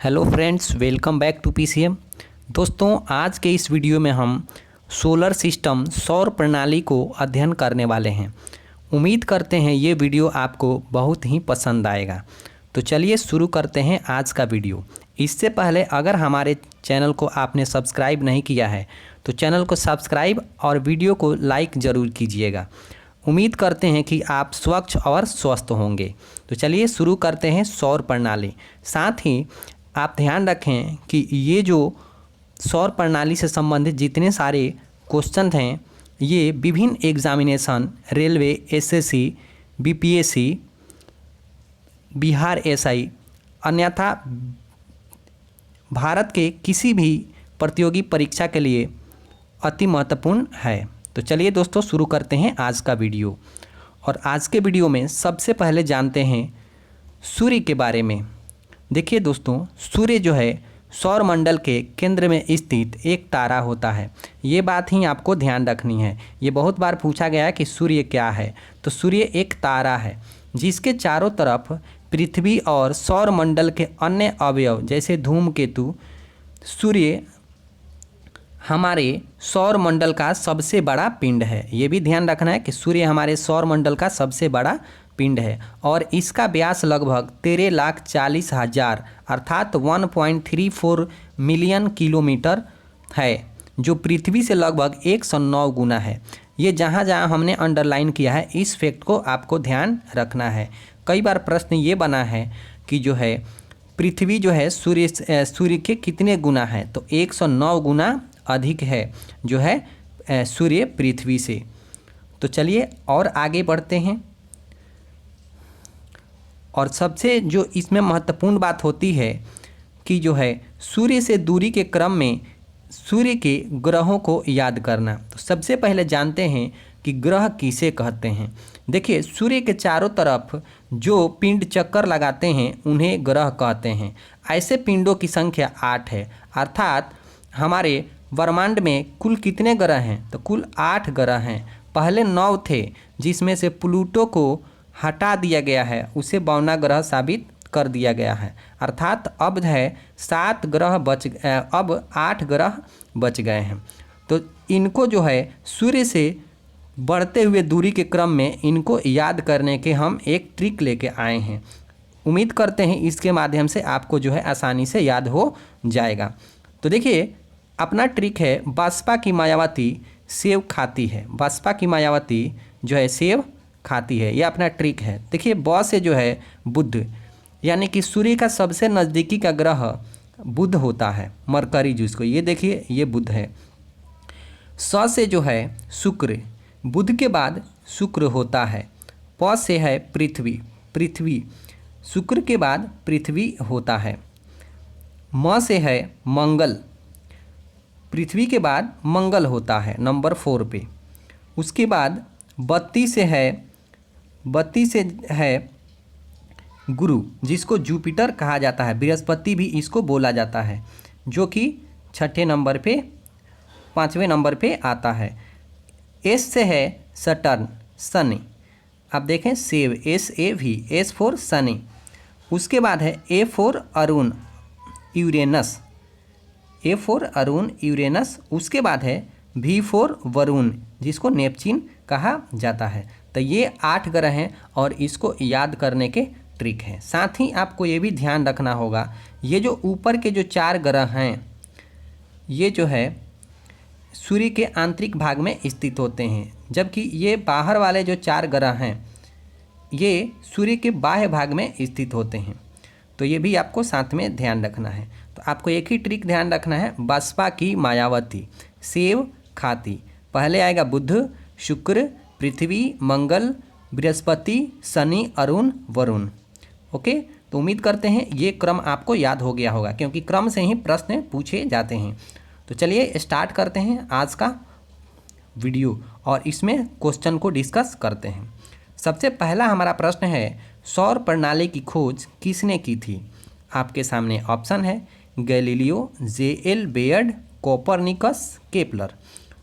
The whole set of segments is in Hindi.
Hello friends, welcome back to PCM. दोस्तों, आज के इस वीडियो में हम सोलर सिस्टम सौर प्रणाली को अध्ययन करने वाले हैं। उम्मीद करते हैं ये वीडियो आपको बहुत ही पसंद आएगा। तो चलिए शुरू करते हैं आज का वीडियो। इससे पहले अगर हमारे चैनल को आपने सब्सक्राइब नहीं किया है तो चैनल को सब्सक्राइब और वीडियो को लाइक ज़रूर कीजिएगा। उम्मीद करते हैं कि आप स्वच्छ और स्वस्थ होंगे। तो चलिए शुरू करते हैं सौर प्रणाली। साथ ही आप ध्यान रखें कि ये जो सौर प्रणाली से संबंधित जितने सारे क्वेश्चन हैं ये विभिन्न examination, railway, SSC, BPSC, Bihar SI, अन्यथा भारत के किसी भी प्रतियोगी परीक्षा के लिए अति महत्वपूर्ण है। तो चलिए दोस्तों शुरू करते हैं आज का वीडियो। और आज के वीडियो में सबसे पहले जानते हैं सूर्य के बारे में। देखिए दोस्तों, सूर्य जो है सौर मंडल के केंद्र में स्थित एक तारा होता है। ये बात ही आपको ध्यान रखनी है। ये बहुत बार पूछा गया है कि सूर्य क्या है। तो सूर्य एक तारा है जिसके चारों तरफ पृथ्वी और सौर मंडल के अन्य अवयव जैसे धूमकेतु। सूर्य हमारे सौर मंडल का सबसे बड़ा पिंड है। ये भी ध्यान रखना है कि सूर्य हमारे सौर मंडल का सबसे बड़ा पिंड है और इसका व्यास लगभग 13,40,000 अर्थात 1.34 मिलियन किलोमीटर है, जो पृथ्वी से लगभग 109 गुना है। ये जहाँ जहाँ हमने अंडरलाइन किया है इस फैक्ट को आपको ध्यान रखना है। कई बार प्रश्न ये बना है कि जो है पृथ्वी जो है सूर्य के कितने गुना है, तो 109 गुना अधिक है जो है सूर्य पृथ्वी से। तो चलिए और आगे बढ़ते हैं। और सबसे जो इसमें महत्वपूर्ण बात होती है कि जो है सूर्य से दूरी के क्रम में सूर्य के ग्रहों को याद करना। तो सबसे पहले जानते हैं कि ग्रह किसे कहते हैं। देखिए, सूर्य के चारों तरफ जो पिंड चक्कर लगाते हैं उन्हें ग्रह कहते हैं। ऐसे पिंडों की संख्या 8 है, अर्थात हमारे ब्रह्मांड में कुल कितने ग्रह हैं, तो कुल 8 ग्रह हैं। पहले 9 थे जिसमें से प्लूटो को हटा दिया गया है, उसे 52वां ग्रह साबित कर दिया गया है। अर्थात अब है 7 ग्रह अब 8 ग्रह बच गए हैं। तो इनको जो है सूर्य से बढ़ते हुए दूरी के क्रम में इनको याद करने के हम एक ट्रिक लेके आए हैं। उम्मीद करते हैं इसके माध्यम से आपको जो है आसानी से याद हो जाएगा। तो देखिए, अपना ट्रिक है बसपा की मायावती सेब खाती है। बसपा की मायावती जो है सेब खाती है, यह अपना ट्रिक है। देखिए, ब से जो है बुध, यानी कि सूर्य का सबसे नज़दीकी का ग्रह बुध होता है, मरकरी जिसको, ये देखिए ये बुध है। स से जो है शुक्र, बुध के बाद शुक्र होता है। प से है पृथ्वी, शुक्र के बाद पृथ्वी होता है। म से है मंगल, पृथ्वी के बाद मंगल होता है नंबर 4 पे। उसके बाद बत्ती से है गुरु, जिसको जुपिटर कहा जाता है, बृहस्पति भी इसको बोला जाता है, जो कि 6ठे नंबर पे 5वें नंबर पे आता है। एस से है सटर्न, शनि। आप देखें save, SAV, S for Shani. उसके बाद है A for Arun, Uranus, A for Arun Uranus. उसके बाद है V फॉर वरुण, जिसको नेपच्यून कहा जाता है। तो ये 8 ग्रह हैं और इसको याद करने के ट्रिक है। साथ ही आपको ये भी ध्यान रखना होगा, ये जो ऊपर के जो 4 ग्रह हैं ये जो है सूर्य के आंतरिक भाग में स्थित होते हैं, जबकि ये बाहर वाले जो 4 ग्रह हैं ये सूर्य के बाह्य भाग में स्थित होते हैं। तो ये भी आपको साथ में ध्यान रखना है। तो आपको एक ही ट्रिक ध्यान रखना है, बसपा की मायावती सेब खाती। पहले आएगा बुध, शुक्र, पृथ्वी, मंगल, बृहस्पति, शनि, अरुण, वरुण। ओके, तो उम्मीद करते हैं ये क्रम आपको याद हो गया होगा, क्योंकि क्रम से ही प्रश्न पूछे जाते हैं। तो चलिए स्टार्ट करते हैं आज का वीडियो और इसमें क्वेश्चन को डिस्कस करते हैं। सबसे पहला हमारा प्रश्न है, सौर प्रणाली की खोज किसने की थी। आपके सामने ऑप्शन है Galileo, JL Baird, Copernicus, Kepler.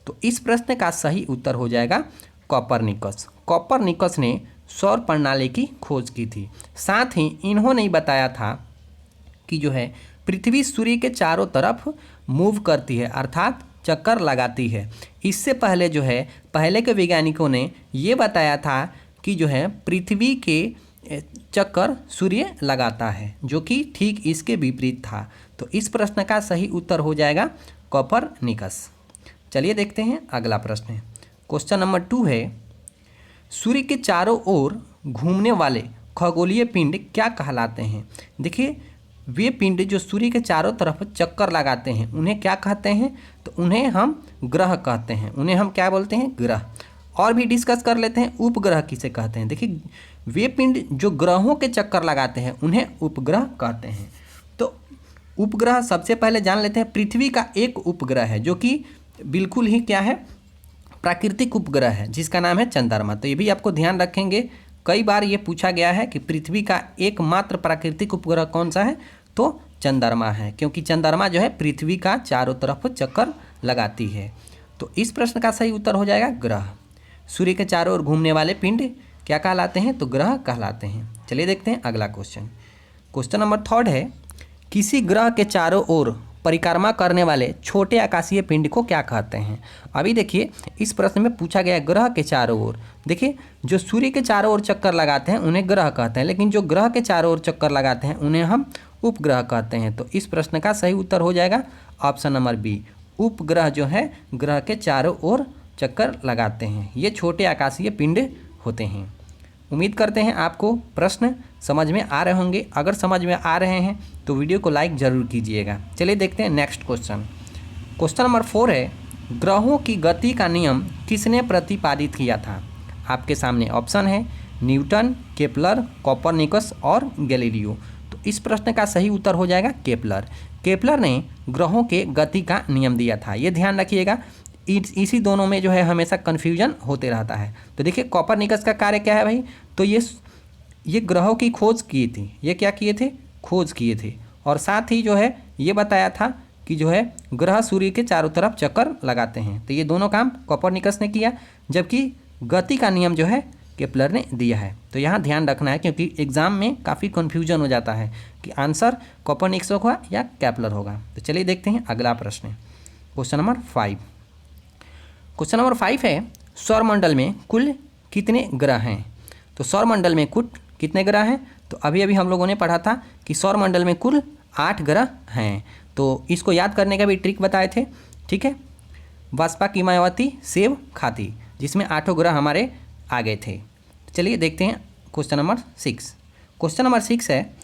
तो इस प्रश्न का सही उत्तर हो जाएगा कोपरनिकस। कोपरनिकस ने सौर प्रणाली की खोज की थी। साथ ही इन्होंने बताया था कि जो है पृथ्वी सूर्य के चारों तरफ मूव करती है, अर्थात चक्कर लगाती है। इससे पहले जो है पहले के वैज्ञानिकों ने ये बताया था कि जो है पृथ्वी के चक्कर सूर्य लगाता है, जो कि ठीक इसके विपरीत था। तो इस प्रश्न का सही उत्तर हो जाएगा कोपरनिकस। चलिए देखते हैं अगला प्रश्न है। क्वेश्चन नंबर 2 है, सूर्य के चारों ओर घूमने वाले खगोलीय पिंड क्या कहलाते हैं? देखिए, वे पिंड जो सूर्य के चारों तरफ चक्कर लगाते हैं उन्हें क्या कहते हैं? तो उन्हें हम ग्रह कहते हैं। उन्हें हम क्या बोलते हैं? ग्रह। और भी डिस्कस कर लेते हैं, उपग्रह किसे कहते हैं। देखिए, वे पिंड जो ग्रहों के चक्कर लगाते हैं उन्हें उपग्रह कहते हैं। तो उपग्रह सबसे पहले जान लेते हैं। पृथ्वी का एक उपग्रह है जो कि बिल्कुल ही क्या है, प्राकृतिक उपग्रह है, जिसका नाम है चंद्रमा। तो ये भी आपको ध्यान रखेंगे, कई बार ये पूछा गया है कि पृथ्वी का एकमात्र प्राकृतिक उपग्रह कौन सा है? तो चंद्रमा है, क्योंकि चंद्रमा जो है पृथ्वी का चारों तरफ चक्कर लगाती है। तो इस प्रश्न का सही उत्तर हो जाएगा ग्रह। सूर्य के चारों ओर घूमने वाले पिंड क्या कहलाते हैं? तो ग्रह कहलाते हैं। चलिए देखते हैं अगला क्वेश्चन। क्वेश्चन नंबर 3 है, किसी ग्रह के चारों ओर परिक्रमा करने वाले छोटे आकाशीय पिंड को क्या कहते हैं? अभी देखिए, इस प्रश्न में पूछा गया ग्रह के चारों ओर। देखिए, जो सूर्य के चारों ओर चक्कर लगाते हैं उन्हें ग्रह कहते हैं, लेकिन जो ग्रह के चारों ओर चक्कर लगाते हैं उन्हें हम उपग्रह कहते हैं। तो इस प्रश्न का सही उत्तर हो जाएगा ऑप्शन नंबर बी। उपग्रह जो है ग्रह के चारों ओर चक्कर लगाते हैं। ये छोटे आकाशीय पिंड होते हैं। उम्मीद करते हैं आपको प्रश्न समझ में आ रहे होंगे। अगर समझ में आ रहे हैं तो वीडियो को लाइक ज़रूर कीजिएगा। चलिए देखते हैं नेक्स्ट क्वेश्चन। क्वेश्चन नंबर 4 है, ग्रहों की गति का नियम किसने प्रतिपादित किया था? आपके सामने ऑप्शन है न्यूटन, केपलर, कोपरनिकस और गैलीलियो। तो इस प्रश्न का सही उत्तर हो जाएगा केपलर। केपलर ने ग्रहों के गति का नियम दिया था। ये ध्यान रखिएगा, इसी दोनों में जो है हमेशा कन्फ्यूजन होते रहता है। तो देखिए, कोपरनिकस का कार्य क्या है भाई? तो ये ग्रहों की खोज किए थे। ये क्या किए थे? खोज किए थे। और साथ ही जो है ये बताया था कि जो है ग्रह सूर्य के चारों तरफ चक्कर लगाते हैं। तो ये दोनों काम कोपरनिकस ने किया, जबकि गति का नियम जो है केपलर ने दिया है। तो यहाँ ध्यान रखना है, क्योंकि एग्जाम में काफ़ी कन्फ्यूजन हो जाता है कि आंसर कोपरनिकस होगा या केपलर होगा। तो चलिए देखते हैं अगला प्रश्न। Question number 5। क्वेश्चन नंबर 5 है, सौरमंडल में कुल कितने ग्रह हैं? तो सौरमंडल में कुल कितने ग्रह हैं? तो अभी हम लोगों ने पढ़ा था कि सौरमंडल में कुल 8 ग्रह हैं। तो इसको याद करने का भी ट्रिक बताए थे, ठीक है। बसपा की मायावती सेव खाती, जिसमें 8 ग्रह हमारे आ गए थे। चलिए देखते हैं क्वेश्चन नंबर 6। क्वेश्चन नंबर 6 है,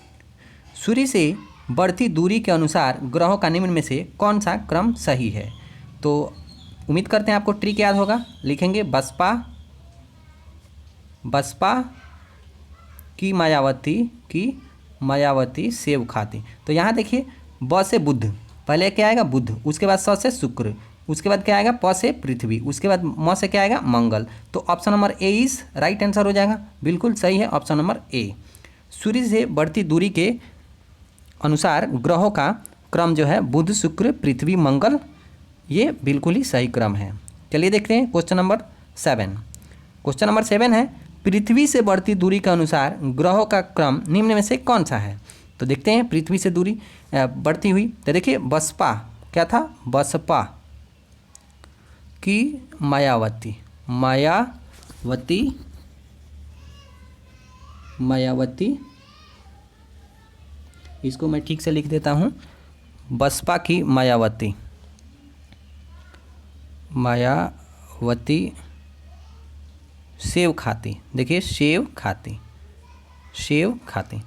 सूर्य से बढ़ती दूरी के अनुसार ग्रहों का निम्न में से कौन सा क्रम सही है? तो उम्मीद करते हैं आपको ट्रिक याद होगा। लिखेंगे बसपा की मायावती सेव खाती। तो यहाँ देखिए, ब से बुध, पहले क्या आएगा? बुध, उसके बाद स से शुक्र, उसके बाद क्या आएगा? प से पृथ्वी, उसके बाद म से क्या आएगा? मंगल। तो option number A is right answer हो जाएगा। बिल्कुल सही है ऑप्शन नंबर ए। सूर्य से बढ़ती दूरी के अनुसार ग्रहों का क्रम जो है बुध, शुक्र, पृथ्वी, मंगल, ये बिल्कुल ही सही क्रम है। चलिए देखते हैं क्वेश्चन नंबर 7। क्वेश्चन नंबर 7 है, पृथ्वी से बढ़ती दूरी के अनुसार ग्रहों का क्रम निम्न में से कौन सा है? तो देखते हैं पृथ्वी से दूरी बढ़ती हुई। तो देखिए, बसपा क्या था? बसपा की मायावती, इसको मैं ठीक से लिख देता हूँ, बसपा की मायावती सेव खाती। देखिए, सेव खाती।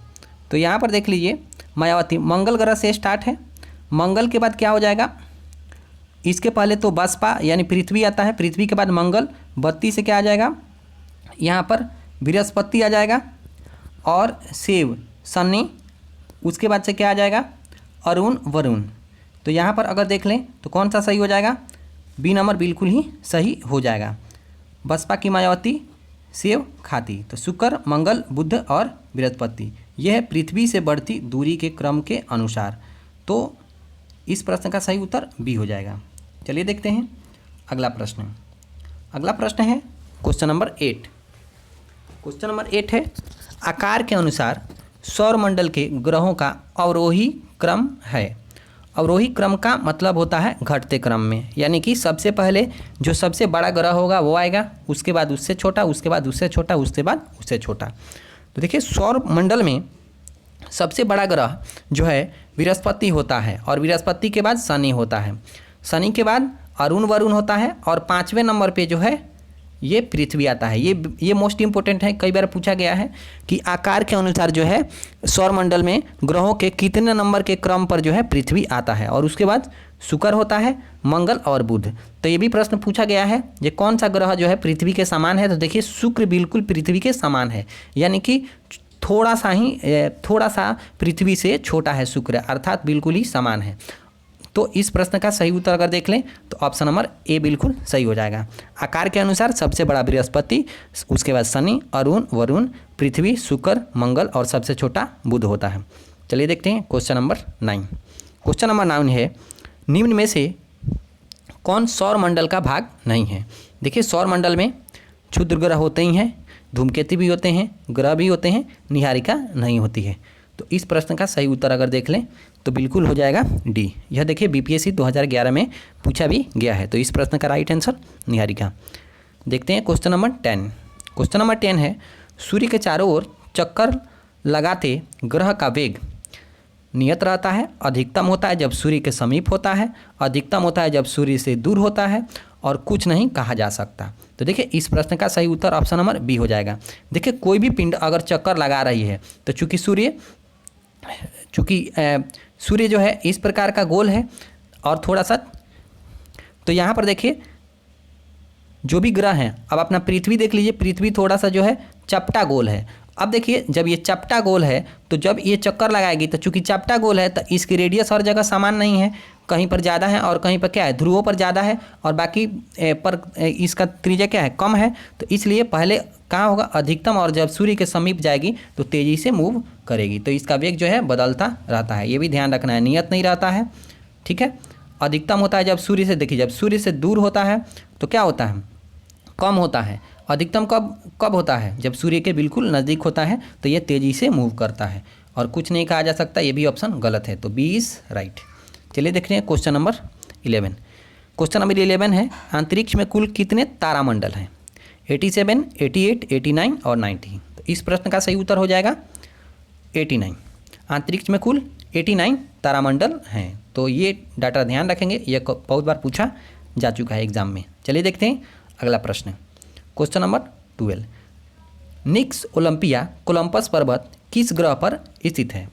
तो यहाँ पर देख लीजिए, मायावती मंगल ग्रह से स्टार्ट है। मंगल के बाद क्या हो जाएगा? इसके पहले तो बसपा यानी पृथ्वी आता है, पृथ्वी के बाद मंगल, बत्ती से क्या आ जाएगा? यहाँ पर बृहस्पति आ जाएगा, और सेव शनि, उसके बाद से क्या आ जाएगा? अरुण, वरुण। तो यहाँ पर अगर देख लें तो कौन सा सही हो जाएगा? बी नंबर बिल्कुल ही सही हो जाएगा। बसपा की मायावती सेव खाती। तो शुक्र, मंगल, बुध और बृहस्पति, यह है पृथ्वी से बढ़ती दूरी के क्रम के अनुसार। तो इस प्रश्न का सही उत्तर बी हो जाएगा। चलिए देखते हैं अगला प्रश्न। अगला प्रश्न है क्वेश्चन नंबर 8। क्वेश्चन नंबर 8 है, आकार के अनुसार सौरमंडल के ग्रहों का अवरोही क्रम है। अवरोही क्रम का मतलब होता है घटते क्रम में, यानी कि सबसे पहले जो सबसे बड़ा ग्रह होगा वो आएगा, उसके बाद उससे छोटा, उसके बाद उससे छोटा, उसके बाद उससे छोटा। तो देखिए सौरमंडल में सबसे बड़ा ग्रह जो है बृहस्पति होता है, और बृहस्पति के बाद शनि होता है, शनि के बाद अरुण वरुण होता है, और 5वें नंबर पे जो है ये पृथ्वी आता है। ये मोस्ट इंपॉर्टेंट है, कई बार पूछा गया है कि आकार के अनुसार जो है सौरमंडल में ग्रहों के कितने नंबर के क्रम पर जो है पृथ्वी आता है, और उसके बाद शुक्र होता है, मंगल और बुध। तो ये भी प्रश्न पूछा गया है, ये कौन सा ग्रह जो है पृथ्वी के समान है। तो देखिए शुक्र बिल्कुल पृथ्वी के समान है, यानी कि थोड़ा सा पृथ्वी से छोटा है शुक्र, अर्थात बिल्कुल ही समान है। तो इस प्रश्न का सही उत्तर अगर देख लें तो ऑप्शन नंबर ए बिल्कुल सही हो जाएगा। आकार के अनुसार सबसे बड़ा बृहस्पति, उसके बाद शनि, अरुण वरुण, पृथ्वी, शुक्र, मंगल और सबसे छोटा बुध होता है। चलिए देखते हैं क्वेश्चन नंबर 9। क्वेश्चन नंबर 9 है, निम्न में से कौन सौरमंडल का भाग नहीं है। देखिए सौरमंडल में क्षुद्र ग्रह होते ही हैं, धूमकेतु भी होते हैं, ग्रह भी होते हैं, निहारिका नहीं होती है। तो इस प्रश्न का सही उत्तर अगर देख लें तो बिल्कुल हो जाएगा डी। यह देखिए बीपीएससी 2011 में पूछा भी गया है। तो इस प्रश्न का राइट आंसर निहारिका। देखते हैं क्वेश्चन नंबर 10। क्वेश्चन नंबर 10 है, सूर्य के चारों ओर चक्कर लगाते ग्रह का वेग नियत रहता है। अधिकतम होता है जब सूर्य के समीप होता है, अधिकतम होता है जब सूर्य से दूर होता है, और कुछ नहीं कहा जा सकता। तो देखिए इस प्रश्न का सही उत्तर ऑप्शन नंबर बी हो जाएगा। देखिए कोई भी पिंड अगर चक्कर लगा रही है तो चूँकि सूर्य जो है इस प्रकार का गोल है और थोड़ा सा, तो यहाँ पर देखिए जो भी ग्रह हैं, अब अपना पृथ्वी देख लीजिए, पृथ्वी थोड़ा सा जो है चपटा गोल है। अब देखिए जब ये चपटा गोल है तो जब ये चक्कर लगाएगी तो चूंकि चपटा गोल है तो इसकी रेडियस हर जगह समान नहीं है, कहीं पर ज़्यादा है और कहीं पर क्या है ध्रुवों पर ज़्यादा है, और बाकी पर इसका त्रिज्या क्या है कम है। तो इसलिए पहले कहाँ होगा अधिकतम, और जब सूर्य के समीप जाएगी तो तेज़ी से मूव करेगी, तो इसका वेग जो है बदलता रहता है। ये भी ध्यान रखना है, नियत नहीं रहता है, ठीक है। अधिकतम होता है जब सूर्य से, देखिए जब सूर्य से दूर होता है तो क्या होता है कम होता है। अधिकतम कब होता है जब सूर्य के बिल्कुल नज़दीक होता है, तो ये तेज़ी से मूव करता है और कुछ नहीं कहा जा सकता। ये भी ऑप्शन गलत है, तो बी इज़ राइट। चलिए देखते हैं क्वेश्चन नंबर 11। क्वेश्चन नंबर 11 है, अंतरिक्ष में कुल कितने तारामंडल हैं। 87, 88, 89 और 90। तो इस प्रश्न का सही उत्तर हो जाएगा 89। अंतरिक्ष में कुल 89 तारामंडल हैं। तो ये डाटा ध्यान रखेंगे, ये बहुत बार पूछा जा चुका है एग्जाम में। चलिए देखते हैं अगला प्रश्न। क्वेश्चन नंबर 12, निक्स ओलंपिया कोलंबस पर्वत किस ग्रह पर स्थित है।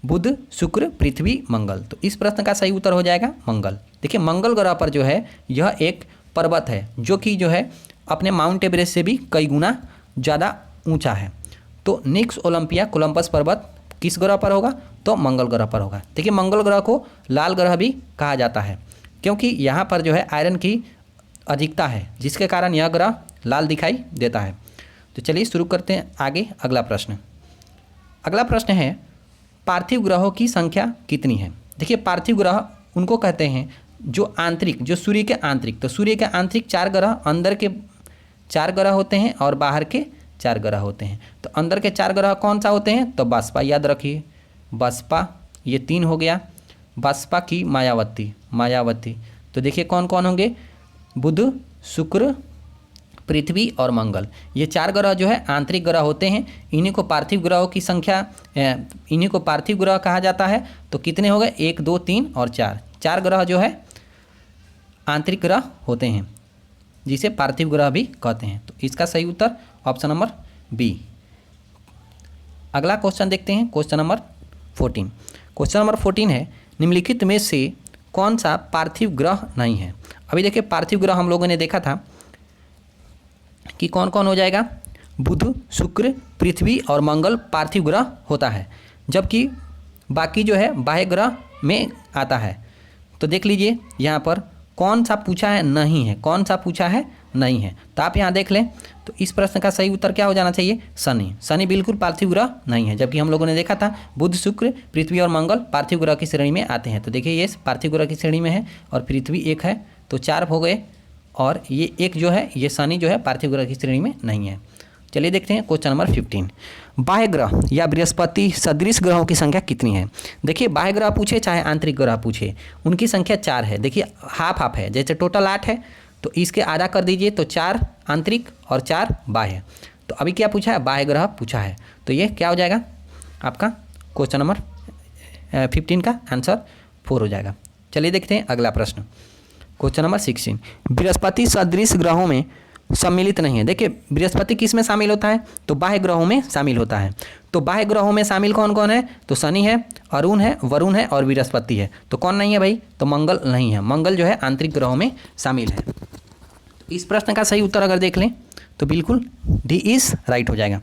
बुध, शुक्र, पृथ्वी, मंगल। तो इस प्रश्न का सही उत्तर हो जाएगा मंगल। देखिए मंगल ग्रह पर जो है यह एक पर्वत है जो कि जो है अपने माउंट एवरेस्ट से भी कई गुना ज़्यादा ऊंचा है। तो निक्स ओलंपिया कोलंबस पर्वत किस ग्रह पर होगा, तो मंगल ग्रह पर होगा। देखिए मंगल ग्रह को लाल ग्रह भी कहा जाता है क्योंकि यहाँ पर जो है आयरन की अधिकता है, जिसके कारण यह ग्रह लाल दिखाई देता है। तो चलिए शुरू करते हैं आगे अगला प्रश्न। अगला प्रश्न है, पार्थिव ग्रहों की संख्या कितनी है। देखिए पार्थिव ग्रह उनको कहते हैं जो आंतरिक, जो सूर्य के आंतरिक, तो सूर्य के आंतरिक 4 ग्रह, अंदर के 4 ग्रह होते हैं और बाहर के 4 ग्रह होते हैं। तो अंदर के 4 ग्रह कौन सा होते हैं, तो बसपा, याद रखिए बसपा, ये 3 हो गया। बसपा की मायावती। तो देखिए कौन कौन होंगे, बुध, शुक्र, पृथ्वी और मंगल। ये 4 ग्रह जो है आंतरिक ग्रह होते हैं। इन्हीं को पार्थिव ग्रहों की संख्या, इन्हीं को पार्थिव ग्रह कहा जाता है। तो कितने हो गए, 1, 2, 3 और 4। 4 ग्रह जो है आंतरिक ग्रह होते हैं जिसे पार्थिव ग्रह भी कहते हैं। तो इसका सही उत्तर ऑप्शन नंबर बी। अगला क्वेश्चन देखते हैं, क्वेश्चन नंबर 14। क्वेश्चन नंबर 14 है, निम्नलिखित में से कौन सा पार्थिव ग्रह नहीं है। अभी देखिए पार्थिव ग्रह हम लोगों ने देखा था कि कौन कौन हो जाएगा, बुध, शुक्र, पृथ्वी और मंगल पार्थिव ग्रह होता है, जबकि बाकी जो है बाह्य ग्रह में आता है। तो देख लीजिए यहाँ पर कौन सा पूछा है, नहीं है। कौन सा पूछा है, नहीं है। तो आप यहाँ देख लें तो इस प्रश्न का सही उत्तर क्या हो जाना चाहिए, शनि। शनि बिल्कुल पार्थिव ग्रह नहीं है, जबकि हम लोगों ने देखा था बुध, शुक्र, पृथ्वी और मंगल पार्थिव ग्रह की श्रेणी में आते हैं। तो देखिए ये पार्थिव ग्रह की श्रेणी में है और पृथ्वी 1 है, तो 4 हो गए, और ये 1 जो है ये शनि जो है पार्थिव ग्रह की श्रेणी में नहीं है। चलिए देखते हैं क्वेश्चन नंबर 15। बाह्य ग्रह या बृहस्पति सदृश ग्रहों की संख्या कितनी है। देखिए बाह्य ग्रह पूछे चाहे आंतरिक ग्रह पूछे, उनकी संख्या 4 है। देखिए हाफ हाफ है, जैसे टोटल 8 है तो इसके आधा कर दीजिए तो 4 आंतरिक और 4 बाह्य। तो अभी क्या पूछा है, बाह्य ग्रह पूछा है, तो ये क्या हो जाएगा आपका क्वेश्चन नंबर 15 का आंसर 4 हो जाएगा। चलिए देखते हैं अगला प्रश्न, क्वेश्चन नंबर 16। बृहस्पति सदृश ग्रहों में सम्मिलित नहीं है। देखिए बृहस्पति किस में शामिल होता है, तो बाह्य ग्रहों में शामिल होता है। तो बाह्य ग्रहों में शामिल कौन कौन है, तो शनि है, अरुण है, वरुण है और बृहस्पति है। तो कौन नहीं है भाई, तो मंगल नहीं है। मंगल जो है आंतरिक ग्रहों में शामिल है। इस प्रश्न का सही उत्तर अगर देख लें तो बिल्कुल डी इज राइट हो जाएगा।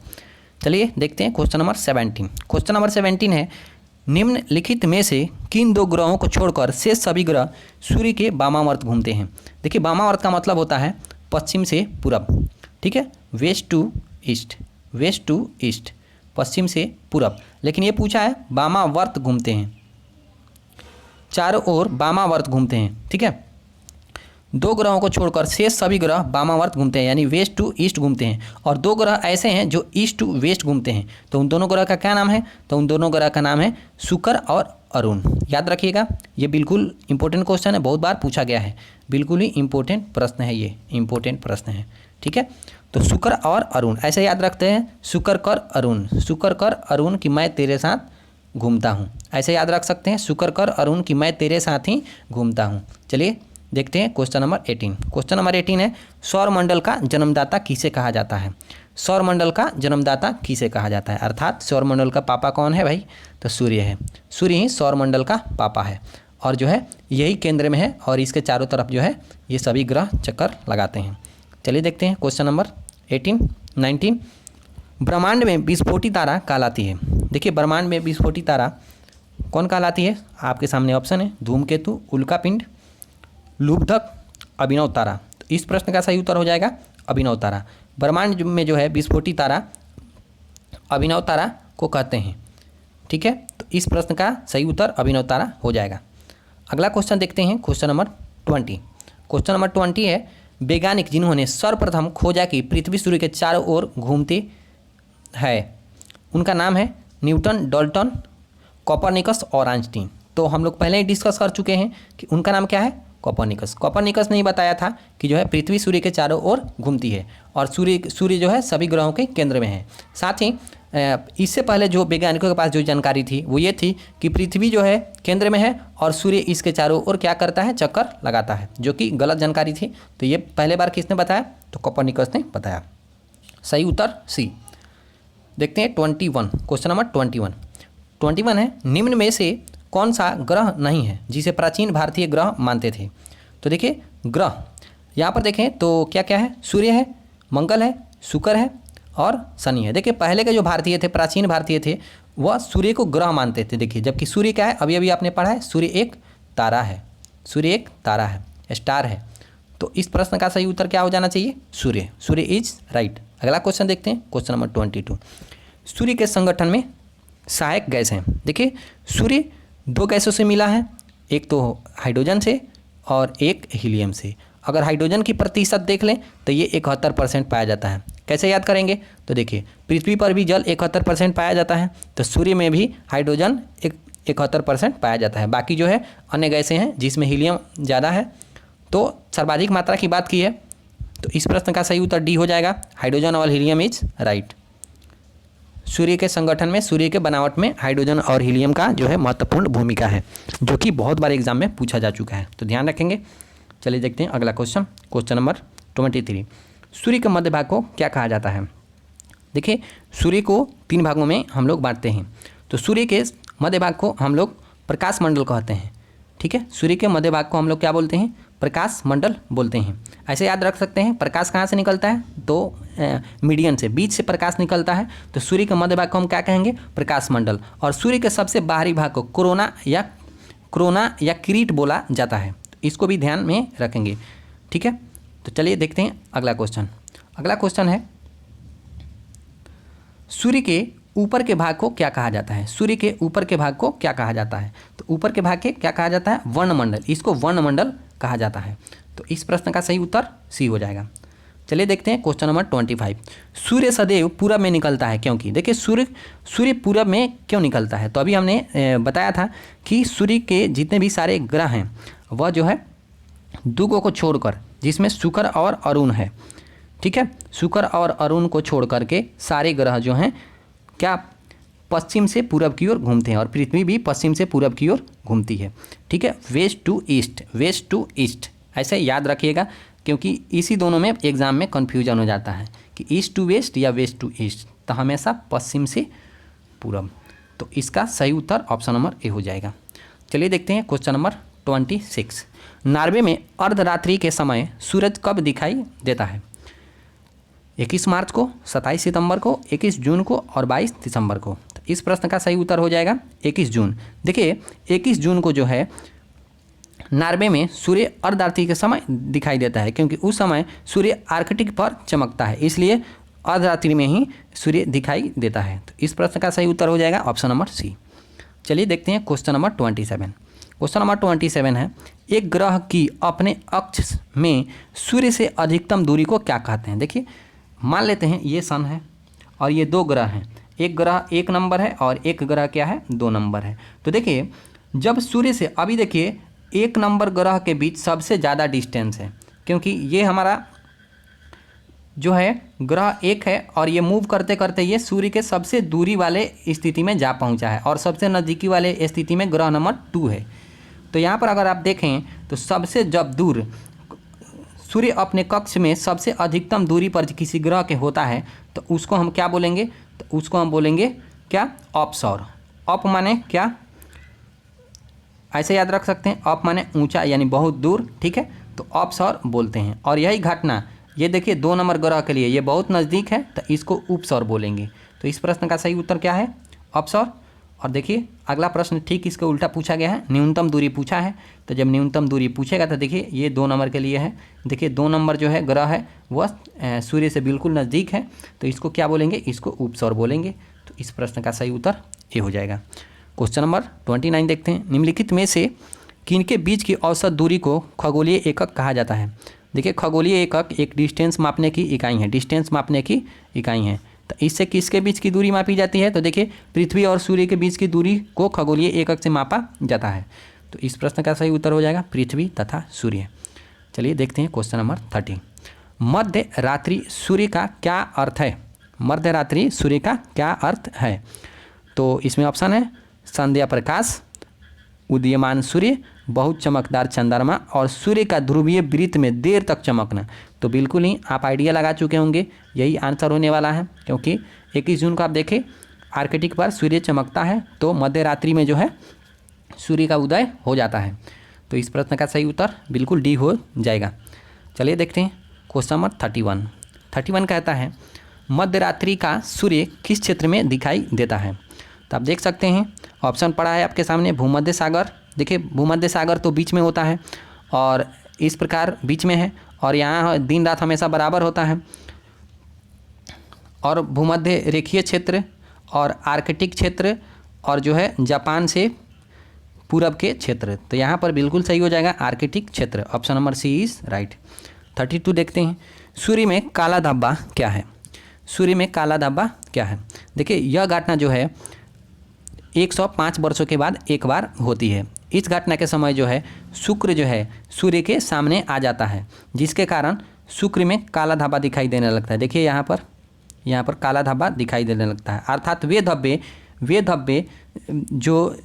चलिए देखते हैं क्वेश्चन नंबर 17। क्वेश्चन नंबर 17 है, निम्नलिखित में से किन 2 ग्रहों को छोड़कर शेष सभी ग्रह सूर्य के वामावर्त घूमते हैं। देखिए वामावर्त का मतलब होता है पश्चिम से पूरब, ठीक है, west to east, west to east, पश्चिम से पूरब। लेकिन ये पूछा है वामावर्त घूमते हैं, चारों ओर वामावर्त घूमते हैं, ठीक है। 2 ग्रहों को छोड़कर शेष सभी ग्रह वामावर्त घूमते हैं, यानी वेस्ट टू ईस्ट घूमते हैं। और 2 ग्रह ऐसे हैं जो ईस्ट टू वेस्ट घूमते हैं। तो उन दोनों ग्रह का क्या नाम है, तो उन दोनों ग्रह का नाम है शुक्र और अरुण। याद रखिएगा, ये बिल्कुल इंपॉर्टेंट क्वेश्चन है, बहुत बार पूछा गया है, बिल्कुल ही इंपॉर्टेंट प्रश्न है, ये इंपॉर्टेंट प्रश्न है, ठीक है। तो शुक्र और अरुण ऐसे याद रखते हैं, शुक्र कर अरुण, शुक्र कर अरुण कि मैं तेरे साथ घूमता हूँ, ऐसे याद रख सकते हैं, शुक्र कर अरुण कि मैं तेरे साथ ही घूमता हूँ। चलिए देखते हैं क्वेश्चन नंबर 18। क्वेश्चन नंबर 18 है, सौरमंडल का जन्मदाता किसे कहा जाता है। सौरमंडल का जन्मदाता किसे कहा जाता है, अर्थात सौरमंडल का पापा कौन है भाई, तो सूर्य है। सूर्य ही सौरमंडल का पापा है और जो है यही केंद्र में है और इसके चारों तरफ जो है ये सभी ग्रह चक्कर लगाते हैं। चलिए देखते हैं क्वेश्चन नंबर 19। ब्रह्मांड में विस्फोटी तारा कहलाती है। देखिए ब्रह्मांड में विस्फोटी तारा कौन कहलाती है, आपके सामने ऑप्शन है, धूमकेतु, उल्कापिंड, लुब्धक, अभिनव तारा। तो इस प्रश्न का सही उत्तर हो जाएगा अभिनव तारा। ब्रह्मांड में जो है विस्फोटी तारा अभिनव तारा को कहते हैं, ठीक है। तो इस प्रश्न का सही उत्तर अभिनव तारा हो जाएगा। अगला क्वेश्चन देखते हैं, क्वेश्चन नंबर 20। क्वेश्चन नंबर 20 है, वैज्ञानिक जिन्होंने सर्वप्रथम खोजा कि पृथ्वी सूर्य के चारों ओर घूमती है, उनका नाम है न्यूटन, डाल्टन, कोपरनिकस और आइंस्टीन। तो हम लोग पहले ही डिस्कस कर चुके हैं कि उनका नाम क्या है, कोपरनिकस। कोपरनिकस ने ही बताया था कि जो है पृथ्वी सूर्य के चारों ओर घूमती है और सूर्य जो है सभी ग्रहों के केंद्र में है। साथ ही इससे पहले जो वैज्ञानिकों के पास जो जानकारी थी वो ये थी कि पृथ्वी जो है केंद्र में है और सूर्य इसके चारों ओर क्या करता है, चक्कर लगाता है, जो कि गलत जानकारी थी। तो ये पहले बार किसने बताया, तो कोपरनिकस ने बताया। सही उत्तर सी। देखते हैं 21, क्वेश्चन नंबर 21 है, निम्न में से कौन सा ग्रह नहीं है जिसे प्राचीन भारतीय ग्रह मानते थे। तो देखिए ग्रह यहाँ पर देखें तो क्या क्या है, सूर्य है, मंगल है, शुक्र है और शनि है। देखिए पहले के जो भारतीय थे, प्राचीन भारतीय थे, वह सूर्य को ग्रह मानते थे। देखिए जबकि सूर्य क्या है, अभी अभी आपने पढ़ा है, सूर्य एक तारा है, सूर्य एक तारा है, स्टार है। तो इस प्रश्न का सही उत्तर क्या हो जाना चाहिए, सूर्य। सूर्य इज राइट। अगला क्वेश्चन देखते हैं, क्वेश्चन नंबर 22। सूर्य के संगठन में सहायक गैस हैं। देखिए सूर्य 2 गैसों से मिला है, एक तो हाइड्रोजन से और एक हीलियम से। अगर हाइड्रोजन की प्रतिशत देख लें तो ये 71% पाया जाता है। कैसे याद करेंगे, तो देखिए पृथ्वी पर भी जल 71% पाया जाता है, तो सूर्य में भी हाइड्रोजन 71% पाया जाता है। बाकी जो है अन्य गैसें हैं जिसमें हीलियम ज़्यादा है। तो सर्वाधिक मात्रा की बात की है, तो इस प्रश्न का सही उत्तर डी हो जाएगा, हाइड्रोजन और हीलियम इज राइट। सूर्य के संगठन में, सूर्य के बनावट में हाइड्रोजन और हीलियम का जो है महत्वपूर्ण भूमिका है, जो कि बहुत बार एग्जाम में पूछा जा चुका है, तो ध्यान रखेंगे। चलिए देखते हैं अगला क्वेश्चन, क्वेश्चन नंबर 23। सूर्य के मध्य भाग को क्या कहा जाता है। देखिए सूर्य को 3 भागों में हम लोग बांटते हैं। तो सूर्य के मध्य भाग को हम लोग प्रकाश मंडल कहते हैं, ठीक है। सूर्य के मध्य भाग को हम लोग क्या बोलते हैं, प्रकाश मंडल बोलते हैं। ऐसे याद रख सकते हैं, प्रकाश कहाँ से निकलता है, तो मीडियन से, बीच से प्रकाश निकलता है। तो सूर्य के मध्य भाग को हम क्या कहेंगे, प्रकाश मंडल। और सूर्य के सबसे बाहरी भाग को कोरोना या किरीट बोला जाता है। इसको भी ध्यान में रखेंगे, ठीक है। तो चलिए देखते हैं अगला क्वेश्चन। अगला क्वेश्चन है, सूर्य के ऊपर के भाग को क्या कहा जाता है। सूर्य के ऊपर के भाग को क्या कहा जाता है, तो ऊपर के भाग के क्या कहा जाता है, वर्णमंडल। इसको वर्णमंडल कहा जाता है। तो इस प्रश्न का सही उत्तर सी हो जाएगा। चलिए देखते हैं क्वेश्चन नंबर 25। सूर्य सदैव पूरब में निकलता है क्योंकि, देखिए सूर्य पूरब में क्यों निकलता है? तो अभी हमने बताया था कि सूर्य के जितने भी सारे ग्रह हैं वह जो है दुगो को छोड़कर, जिसमें शुक्र और अरुण है, ठीक है, शुक्र और अरुण को छोड़ करके सारे ग्रह जो हैं क्या पश्चिम से पूरब की ओर घूमते हैं, और पृथ्वी भी पश्चिम से पूरब की ओर घूमती है, ठीक है, वेस्ट टू ईस्ट ऐसे याद रखिएगा, क्योंकि इसी दोनों में एग्जाम में कन्फ्यूजन हो जाता है कि ईस्ट टू वेस्ट या वेस्ट टू ईस्ट, तो हमेशा पश्चिम से पूरब। तो इसका सही उत्तर ऑप्शन नंबर ए हो जाएगा। चलिए देखते हैं क्वेश्चन नंबर 26। नॉर्वे में अर्धरात्रि के समय सूरज कब दिखाई देता है? 21 मार्च को, 27 सितंबर को, 21 जून को और 22 दिसंबर को। तो इस प्रश्न का सही उत्तर हो जाएगा 21 जून। देखिए 21 जून को जो है नॉर्वे में सूर्य अर्धरात्रि के समय दिखाई देता है, क्योंकि उस समय सूर्य आर्कटिक पर चमकता है, इसलिए अर्धरात्रि में ही सूर्य दिखाई देता है। तो इस प्रश्न का सही उत्तर हो जाएगा ऑप्शन नंबर सी। चलिए देखते हैं क्वेश्चन नंबर 27। क्वेश्चन नंबर 27 है, एक ग्रह की अपने अक्ष में सूर्य से अधिकतम दूरी को क्या कहते हैं? देखिए मान लेते हैं ये सन है और ये दो ग्रह हैं, एक ग्रह 1 नंबर है और एक ग्रह क्या है 2 नंबर है। तो देखिए जब सूर्य से, अभी देखिए 1 नंबर ग्रह के बीच सबसे ज़्यादा डिस्टेंस है, क्योंकि ये हमारा जो है ग्रह 1 है और ये मूव करते करते ये सूर्य के सबसे दूरी वाले स्थिति में जा पहुंचा है, और सबसे नज़दीकी वाले स्थिति में ग्रह नंबर 2 है। तो यहाँ पर अगर आप देखें तो सबसे जब दूर सूर्य अपने कक्ष में सबसे अधिकतम दूरी पर किसी ग्रह के होता है तो उसको हम क्या बोलेंगे? तो उसको हम बोलेंगे क्या? ऑफशोर। अप माने क्या? ऐसे याद रख सकते हैं, अप माने ऊंचा यानी बहुत दूर, ठीक है, तो ऑफशोर बोलते हैं। और यही घटना ये देखिए 2 नंबर ग्रह के लिए ये बहुत नज़दीक है, तो इसको उपसौर बोलेंगे। तो इस प्रश्न का सही उत्तर क्या है? ऑफशोर। और देखिए अगला प्रश्न ठीक इसके उल्टा पूछा गया है, न्यूनतम दूरी पूछा है। तो जब न्यूनतम दूरी पूछेगा तो देखिए ये 2 नंबर के लिए है, देखिए 2 नंबर जो है ग्रह है वह सूर्य से बिल्कुल नज़दीक है, तो इसको क्या बोलेंगे? इसको उपसौर बोलेंगे। तो इस प्रश्न का सही उत्तर ए हो जाएगा। क्वेश्चन नंबर 29 देखते हैं, निम्नलिखित में से किनके बीच की औसत दूरी को खगोलीय एकक कहा जाता है? देखिए खगोलीय एकक एक डिस्टेंस मापने की इकाई है, डिस्टेंस मापने की इकाई है। तो इससे किसके बीच की दूरी मापी जाती है? तो देखिए पृथ्वी और सूर्य के बीच की दूरी को खगोलीय एकक से मापा जाता है। तो इस प्रश्न का सही उत्तर हो जाएगा पृथ्वी तथा सूर्य। चलिए देखते हैं क्वेश्चन नंबर 30। मध्य रात्रि सूर्य का क्या अर्थ है? मध्य रात्रि सूर्य का क्या अर्थ है? तो इसमें ऑप्शन है संध्या प्रकाश, उदीयमान सूर्य, बहुत चमकदार चंद्रमा और सूर्य का ध्रुवीय वृत्त में देर तक चमकना। तो बिल्कुल ही आप आइडिया लगा चुके होंगे, यही आंसर होने वाला है, क्योंकि 21 जून को आप देखें आर्कटिक पर सूर्य चमकता है, तो मध्य रात्रि में जो है सूर्य का उदय हो जाता है। तो इस प्रश्न का सही उत्तर बिल्कुल डी हो जाएगा। चलिए देखते हैं क्वेश्चन नंबर 31 कहता है मध्य रात्रि का सूर्य किस क्षेत्र में दिखाई देता है? तो आप देख सकते हैं ऑप्शन पड़ा है आपके सामने, भूमध्य सागर। देखिए भूमध्य सागर तो बीच में होता है और इस प्रकार बीच में है, और यहाँ दिन रात हमेशा बराबर होता है, और भूमध्य रेखीय क्षेत्र और आर्कटिक क्षेत्र और जो है जापान से पूरब के क्षेत्र। तो यहाँ पर बिल्कुल सही हो जाएगा आर्कटिक क्षेत्र, option number C is right. 32 देखते हैं, सूर्य में काला धब्बा क्या है? सूर्य में काला धब्बा क्या है? देखिए यह घटना जो है 105 वर्षों के बाद एक बार होती है। इस घटना के समय जो है शुक्र जो है सूर्य के सामने आ जाता है, जिसके कारण शुक्र में काला धब्बा दिखाई देने लगता है। देखिए यहाँ पर काला धब्बा दिखाई देने लगता है, अर्थात वे धब्बे जो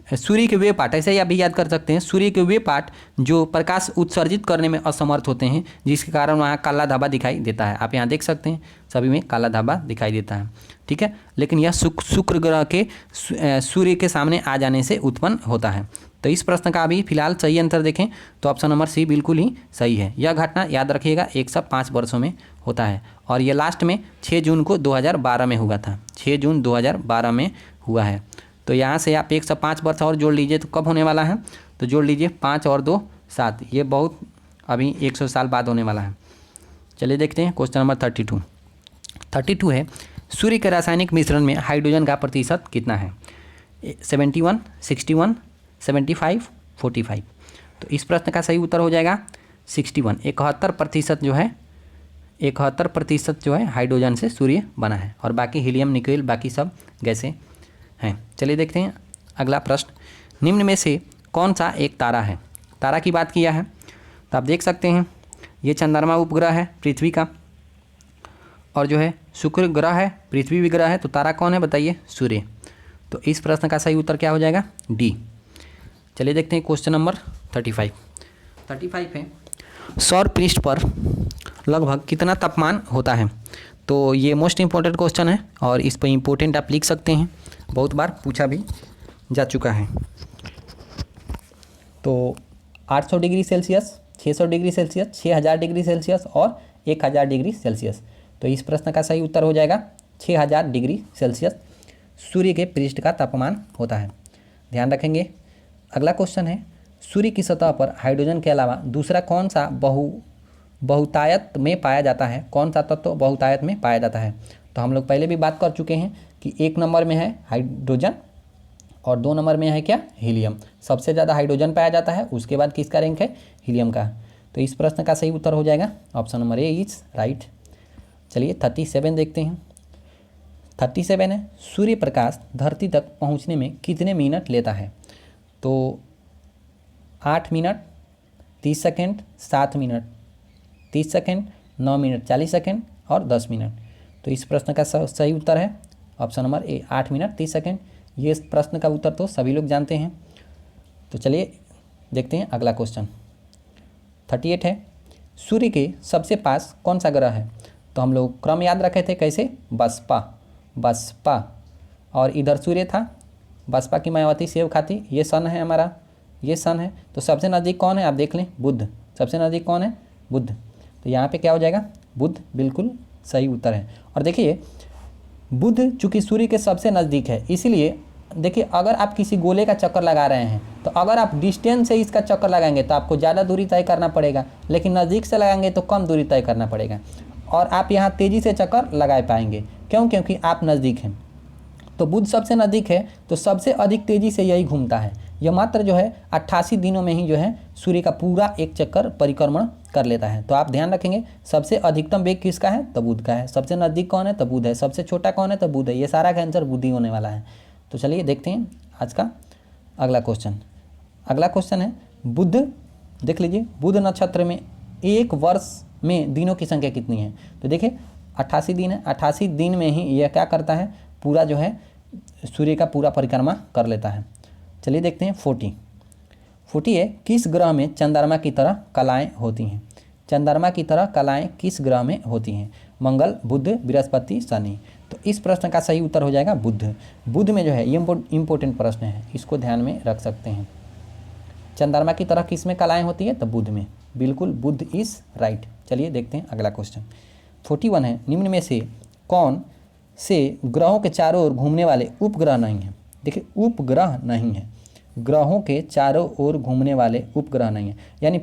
सूर्य के वे पार्ट, ऐसे ही आप भी याद कर सकते हैं, सूर्य के वे पार्ट जो प्रकाश उत्सर्जित करने में असमर्थ होते हैं, जिसके कारण वहाँ काला धब्बा दिखाई देता है। आप यहाँ देख सकते हैं सभी में काला धब्बा दिखाई देता है, ठीक है, लेकिन यह शुक्र ग्रह के सूर्य के सामने आ जाने से उत्पन्न होता है। तो इस प्रश्न का अभी फिलहाल सही आंसर देखें तो ऑप्शन नंबर सी बिल्कुल ही सही है। यह घटना याद रखिएगा 105 वर्षों में होता है, और यह लास्ट में 6 जून को 2012 में हुआ था, 6 जून 2012 में हुआ है। तो यहाँ से आप 105 वर्ष और जोड़ लीजिए तो कब होने वाला है? तो जोड़ लीजिए 5 और 2 7, ये बहुत अभी 100 साल बाद होने वाला है। चलिए देखते हैं क्वेश्चन नंबर 32 है, सूर्य के रासायनिक मिश्रण में हाइड्रोजन का प्रतिशत कितना है? 71, 61, 75, 45। तो इस प्रश्न का सही उत्तर हो जाएगा 61, 71% जो है 71% जो है हाइड्रोजन से सूर्य बना है और बाकी हीलियम, निकेल, बाकी सब गैसें हैं। चलिए देखते हैं अगला प्रश्न। निम्न में से कौन सा एक तारा है? तारा की बात किया है तो आप देख सकते हैं ये चंद्रमा उपग्रह है पृथ्वी का, और जो है शुक्र ग्रह है, पृथ्वी भी ग्रह है, तो तारा कौन है बताइए? सूर्य। तो इस प्रश्न का सही उत्तर क्या हो जाएगा? डी। चलिए देखते हैं क्वेश्चन नंबर 35 है, सौर पृष्ठ पर लगभग कितना तापमान होता है? तो ये मोस्ट इम्पोर्टेंट क्वेश्चन है और इस पर इम्पोर्टेंट आप लिख सकते हैं, बहुत बार पूछा भी जा चुका है। तो 800 degree Celsius, 600 degree Celsius, 6000 degree Celsius और 1000 डिग्री सेल्सियस। तो इस प्रश्न का सही उत्तर हो जाएगा 6000 डिग्री सेल्सियस सूर्य के पृष्ठ का तापमान होता है, ध्यान रखेंगे। अगला क्वेश्चन है, सूर्य की सतह पर हाइड्रोजन के अलावा दूसरा कौन सा बहुतायत में पाया जाता है? कौन सा तत्व बहुतायत में पाया जाता है? तो हम लोग पहले भी बात कर चुके हैं कि 1 नंबर में है हाइड्रोजन और 2 नंबर में है क्या? हीलियम। सबसे ज़्यादा हाइड्रोजन पाया जाता है, उसके बाद किसका रैंक है? हीलियम का। तो इस प्रश्न का सही उत्तर हो जाएगा option number A is right. चलिए 37 देखते हैं। 37 है, सूर्य प्रकाश धरती तक पहुंचने में कितने मिनट लेता है? तो 8 minute 30 second, 7 minute 30 second, 9 minute 40 second और 10 मिनट। तो इस प्रश्न का सही उत्तर है option number A 8 minute 30 second. ये इस प्रश्न का उत्तर तो सभी लोग जानते हैं। तो चलिए देखते हैं अगला क्वेश्चन। 38 है, सूर्य के सबसे पास कौन सा ग्रह है? तो हम लोग क्रम याद रखे थे कैसे? बसपा और इधर सूर्य था, बसपा की मायावती सेव खाती, ये सन है हमारा, ये सन है। तो सबसे नज़दीक कौन है? आप देख लें, बुध। सबसे नज़दीक कौन है? बुध। तो यहाँ पे क्या हो जाएगा? बुध बिल्कुल सही उत्तर है। और देखिए बुध चूँकि सूर्य के सबसे नज़दीक है, इसीलिए देखिए अगर आप किसी गोले का चक्कर लगा रहे हैं तो अगर आप डिस्टेंस से इसका चक्कर लगाएंगे तो आपको ज़्यादा दूरी तय करना पड़ेगा, लेकिन नज़दीक से लगाएंगे तो कम दूरी तय करना पड़ेगा और आप यहाँ तेज़ी से चक्कर लगा पाएंगे। क्यों? क्योंकि आप नज़दीक हैं। तो बुध सबसे नज़दीक है तो सबसे अधिक तेज़ी से यही घूमता है। यह मात्र जो है 88 दिनों में ही जो है सूर्य का पूरा एक चक्कर परिक्रमण कर लेता है। तो आप ध्यान रखेंगे सबसे अधिकतम वेग किसका है? तो बुध का है। सबसे नज़दीक कौन है? तो बुध है। सबसे छोटा कौन है? तो बुध है। ये सारा का आंसर बुध ही होने वाला है। तो चलिए देखते हैं आज का अगला क्वेश्चन। अगला क्वेश्चन है, बुध देख लीजिए, बुध नक्षत्र में एक वर्ष में दिनों की संख्या कितनी है? तो देखिए 88 दिन है, 88 दिन में ही यह क्या करता है? पूरा जो है सूर्य का पूरा परिक्रमा कर लेता है। चलिए देखते हैं 40 है, किस ग्रह में चंद्रमा की तरह कलाएं होती हैं? चंद्रमा की तरह कलाएं किस ग्रह में होती हैं? मंगल, बुध, बृहस्पति, शनि। तो इस प्रश्न का सही उत्तर हो जाएगा बुध। बुध में जो है ये इम्पोर्टेंट प्रश्न है, इसको ध्यान में रख सकते हैं। चंद्रमा की तरह किस में कलाएं होती है? तो बुध में। बिल्कुल बुध इज राइट। चलिए देखते हैं अगला क्वेश्चन। 41 है, निम्न में से कौन से ग्रहों के चारों ओर घूमने वाले उपग्रह नहीं है? देखिए उपग्रह नहीं है, ग्रहों के चारों ओर घूमने वाले उपग्रह नहीं है। यानी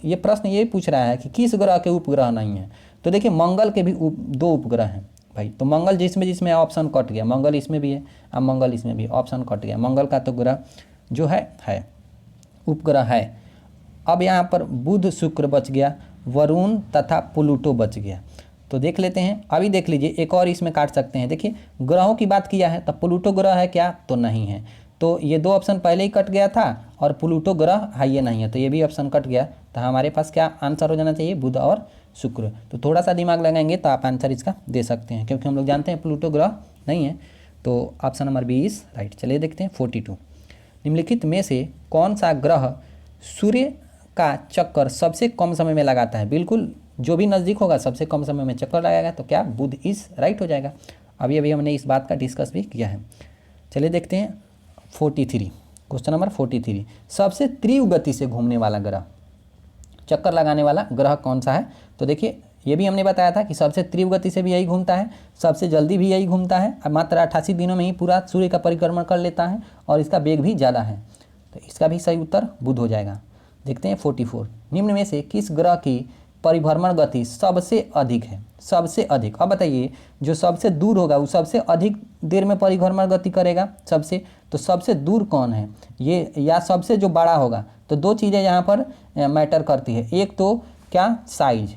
ये प्रश्न ये पूछ रहा है कि किस ग्रह के उपग्रह नहीं है? तो देखिए मंगल के भी 2 उपग्रह हैं भाई। तो मंगल जिसमें ऑप्शन कट गया, मंगल इसमें भी है अब मंगल इसमें भी ऑप्शन कट गया। मंगल का तो ग्रह जो है उपग्रह है। अब यहाँ पर बुध, शुक्र बच गया, वरुण तथा प्लूटो बच गया। तो देख लेते हैं, अभी देख लीजिए एक और इसमें काट सकते हैं। देखिए ग्रहों की बात किया है तो प्लूटो ग्रह है क्या? तो नहीं है। तो ये 2 ऑप्शन पहले ही कट गया था और प्लूटो ग्रह है ये नहीं है, तो ये भी ऑप्शन कट गया। तो हमारे पास क्या आंसर हो जाना चाहिए? बुध और शुक्र। तो थोड़ा सा दिमाग लगाएंगे तो आप आंसर इसका दे सकते हैं, क्योंकि हम लोग जानते हैं प्लूटो ग्रह नहीं है। तो option number B is right. चलिए देखते हैं 42, निम्नलिखित में से कौन सा ग्रह सूर्य का चक्कर सबसे कम समय में लगाता है? बिल्कुल जो भी नज़दीक होगा सबसे कम समय में चक्कर लगाएगा, तो क्या बुध इज राइट हो जाएगा। अभी हमने इस बात का डिस्कस भी किया है। चलिए देखते हैं 43, क्वेश्चन नंबर 43, सबसे तीव्र गति से घूमने वाला ग्रह, चक्कर लगाने वाला ग्रह कौन सा है? तो देखिए ये भी हमने बताया था कि सबसे तीव्र गति से भी यही घूमता है, सबसे जल्दी भी यही घूमता है, मात्र 88 दिनों में ही पूरा सूर्य का परिक्रमण कर लेता है और इसका वेग भी ज़्यादा है। तो इसका भी सही उत्तर बुध हो जाएगा। देखते हैं 44, निम्न में से किस ग्रह की परिभ्रमण गति सबसे अधिक है? सबसे अधिक। अब बताइए जो सबसे दूर होगा वो सबसे अधिक देर में परिभ्रमण गति करेगा सबसे, तो सबसे दूर कौन है ये, या सबसे जो बड़ा होगा? तो 2 चीज़ें यहाँ पर मैटर करती है। एक तो क्या? साइज,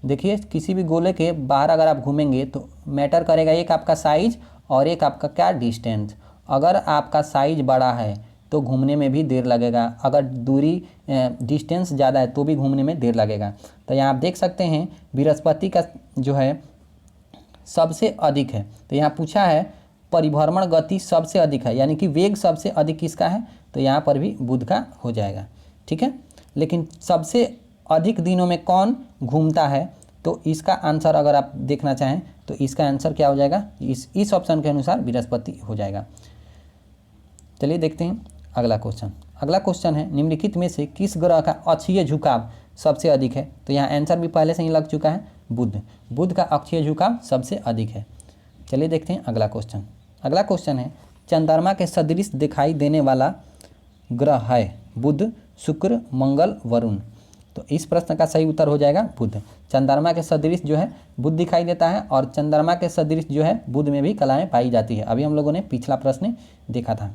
देखिए किसी भी गोले के बाहर अगर आप घूमेंगे तो मैटर करेगा एक आपका साइज और एक आपका क्या डिस्टेंस। अगर आपका साइज बड़ा है तो घूमने में भी देर लगेगा, अगर दूरी डिस्टेंस ज़्यादा है तो भी घूमने में देर लगेगा। तो यहाँ आप देख सकते हैं बृहस्पति का जो है सबसे अधिक है, तो यहाँ पूछा है परिभ्रमण गति सबसे अधिक है, यानी कि वेग सबसे अधिक किसका है, तो यहाँ पर भी बुध का हो जाएगा। ठीक है, लेकिन सबसे अधिक दिनों में कौन घूमता है, तो इसका आंसर अगर आप देखना चाहें तो इसका आंसर क्या हो जाएगा, इस ऑप्शन के अनुसार बृहस्पति हो जाएगा। चलिए देखते हैं अगला क्वेश्चन। अगला क्वेश्चन है निम्नलिखित में से किस ग्रह का अक्षीय झुकाव सबसे अधिक है, तो यहाँ आंसर भी पहले से ही लग चुका है, बुध। बुध का अक्षीय झुकाव सबसे अधिक है। चलिए देखते हैं अगला क्वेश्चन। अगला क्वेश्चन है चंद्रमा के सदृश दिखाई देने वाला ग्रह है बुध, शुक्र, मंगल, वरुण। तो इस प्रश्न का सही उत्तर हो जाएगा बुध। चंद्रमा के सदृश जो है बुध दिखाई देता है और चंद्रमा के सदृश जो है बुध में भी कलाएं पाई जाती है। अभी हम लोगों ने पिछला प्रश्न देखा था।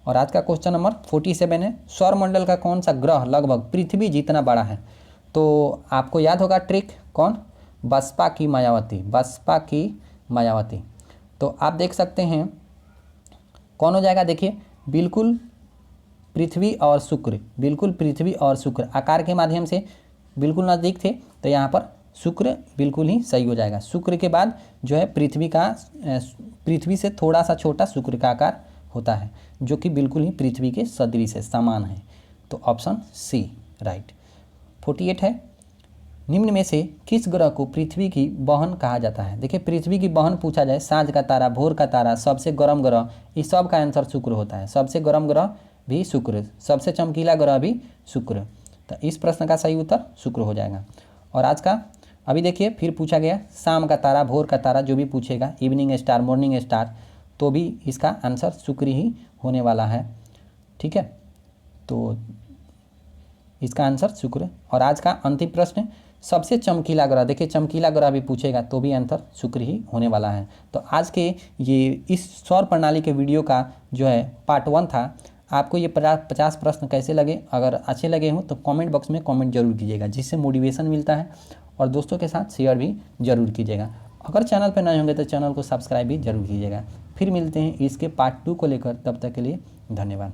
और आज का क्वेश्चन नंबर 47 है सौरमंडल का कौन सा ग्रह लगभग पृथ्वी जितना बड़ा है, तो आपको याद होगा ट्रिक कौन, बसपा की मायावती, बसपा की मायावती। तो आप देख सकते हैं कौन हो जाएगा, देखिए बिल्कुल पृथ्वी और शुक्र, बिल्कुल पृथ्वी और शुक्र आकार के माध्यम से बिल्कुल नज़दीक थे, तो यहाँ पर शुक्र बिल्कुल ही सही हो जाएगा। शुक्र के बाद जो है पृथ्वी से थोड़ा सा छोटा शुक्र का आकार होता है, जो कि बिल्कुल ही पृथ्वी के सदृश है, समान है। तो ऑप्शन सी राइट। 48 है निम्न में से किस ग्रह को पृथ्वी की बहन कहा जाता है। देखिए पृथ्वी की बहन पूछा जाए, सांझ का तारा, भोर का तारा, सबसे गर्म ग्रह, इस सब का आंसर शुक्र होता है। सबसे गर्म ग्रह भी शुक्र, सबसे चमकीला ग्रह भी शुक्र। तो इस प्रश्न का सही उत्तर शुक्र हो जाएगा। और आज का अभी देखिए फिर पूछा गया शाम का तारा, भोर का तारा, जो भी पूछेगा इवनिंग स्टार, मॉर्निंग स्टार, तो भी इसका आंसर शुक्र ही होने वाला है। ठीक है, तो इसका आंसर शुक्र। और आज का अंतिम प्रश्न सबसे चमकीला ग्रह, देखिए चमकीला ग्रह भी पूछेगा तो भी आंसर शुक्र ही होने वाला है। तो आज के ये इस सौर प्रणाली के वीडियो का जो है पार्ट 1 था। आपको ये 50 प्रश्न कैसे लगे, अगर अच्छे लगे हों तो कमेंट बॉक्स में कमेंट जरूर कीजिएगा, जिससे मोटिवेशन मिलता है। और दोस्तों के साथ शेयर भी जरूर कीजिएगा। अगर चैनल पर नए होंगे तो चैनल को सब्सक्राइब भी जरूर कीजिएगा। फिर मिलते हैं इसके पार्ट 2 को लेकर, तब तक के लिए धन्यवाद।